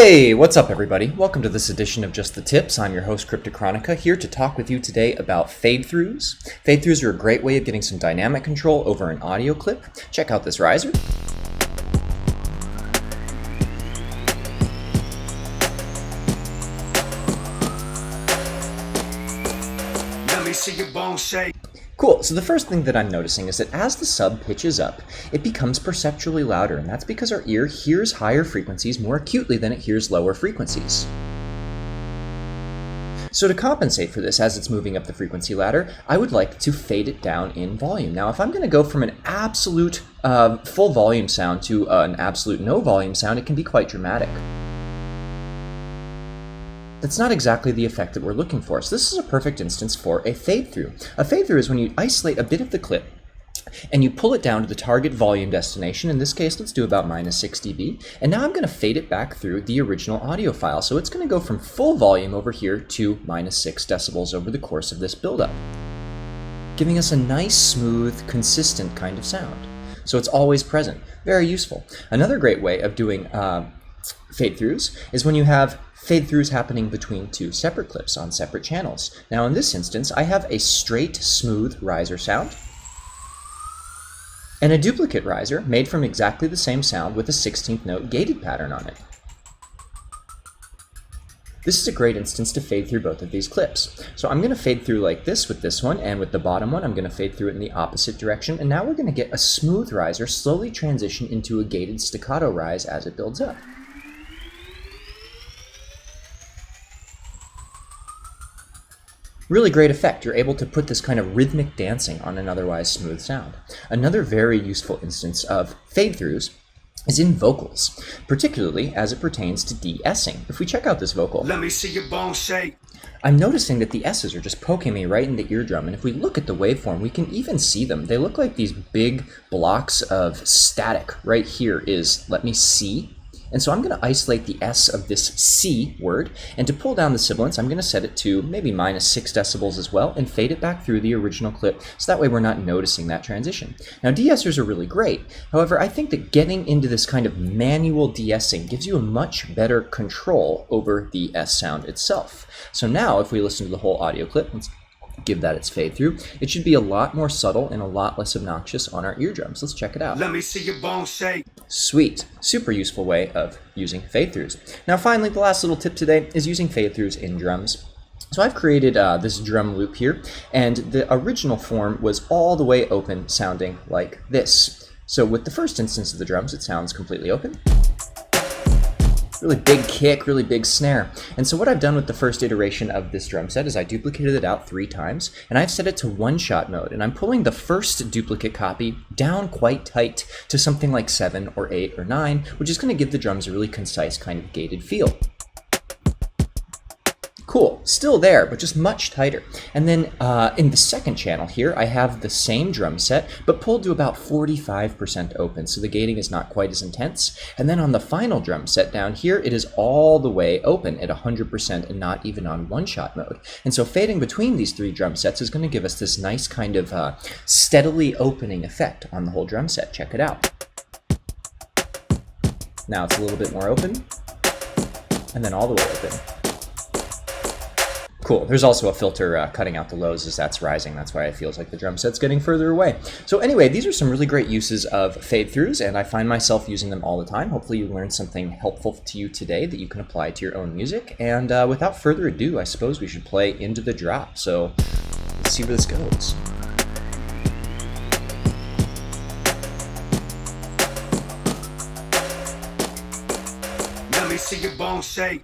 Hey, what's up everybody? Welcome to this edition of Just the Tips. I'm your host Cryptochronica, here to talk with you today about fade-throughs. Fade-throughs are a great way of getting some dynamic control over an audio clip. Check out this riser. Let me see your bone shake. Cool, so the first thing that I'm noticing is that as the sub pitches up, it becomes perceptually louder, and that's because our ear hears higher frequencies more acutely than it hears lower frequencies. So to compensate for this as it's moving up the frequency ladder, I would like to fade it down in volume. Now if I'm going to go from an absolute full volume sound to an absolute no volume sound, it can be quite dramatic. That's not exactly the effect that we're looking for. So this is a perfect instance for a fade-through. A fade-through is when you isolate a bit of the clip and you pull it down to the target volume destination. In this case, let's do about -6 dB. And now I'm going to fade it back through the original audio file. So it's going to go from full volume over here to -6 decibels over the course of this buildup, giving us a nice, smooth, consistent kind of sound. So it's always present. Very useful. Another great way of doing fade-throughs is when you have fade-throughs happening between two separate clips on separate channels. Now in this instance, I have a straight, smooth riser sound and a duplicate riser made from exactly the same sound with a 16th note gated pattern on it. This is a great instance to fade through both of these clips. So I'm going to fade through like this with this one, and with the bottom one I'm going to fade through it in the opposite direction, and now we're going to get a smooth riser slowly transition into a gated staccato rise as it builds up. Really great effect. You're able to put this kind of rhythmic dancing on an otherwise smooth sound. Another very useful instance of fade-throughs is in vocals, particularly as it pertains to de-essing. If we check out this vocal, Let me see your bone shake. I'm noticing that the S's are just poking me right in the eardrum, and if we look at the waveform, we can even see them. They look like these big blocks of static. Right here is "let me see." And so I'm going to isolate the S of this C word, and to pull down the sibilance, I'm going to set it to maybe -6 decibels as well, and fade it back through the original clip, so that way we're not noticing that transition. Now de-essers are really great. However, I think that getting into this kind of manual de-essing gives you a much better control over the S sound itself. So now if we listen to the whole audio clip, let's give that its fade through, it should be a lot more subtle and a lot less obnoxious on our eardrums. Let's check it out. Let me see your bone shake. Sweet. Super useful way of using fade-throughs. Now finally, the last little tip today is using fade-throughs in drums. So I've created this drum loop here, and the original form was all the way open, sounding like this. So with the first instance of the drums, it sounds completely open. Really big kick, really big snare. And so what I've done with the first iteration of this drum set is I duplicated it out 3 times, and I've set it to one-shot mode, and I'm pulling the first duplicate copy down quite tight to something like 7 or 8 or 9, which is going to give the drums a really concise kind of gated feel. Cool, still there, but just much tighter. And then in the second channel here, I have the same drum set, but pulled to about 45% open, so the gating is not quite as intense. And then on the final drum set down here, it is all the way open at 100% and not even on one-shot mode. And so fading between these 3 drum sets is going to give us this nice kind of steadily opening effect on the whole drum set. Check it out. Now it's a little bit more open, and then all the way open. Cool. There's also a filter cutting out the lows as that's rising. That's why it feels like the drum set's getting further away. So anyway, these are some really great uses of fade-throughs, and I find myself using them all the time. Hopefully you learned something helpful to you today that you can apply to your own music. And without further ado, I suppose we should play into the drop. So let's see where this goes. Let me see your bone shake.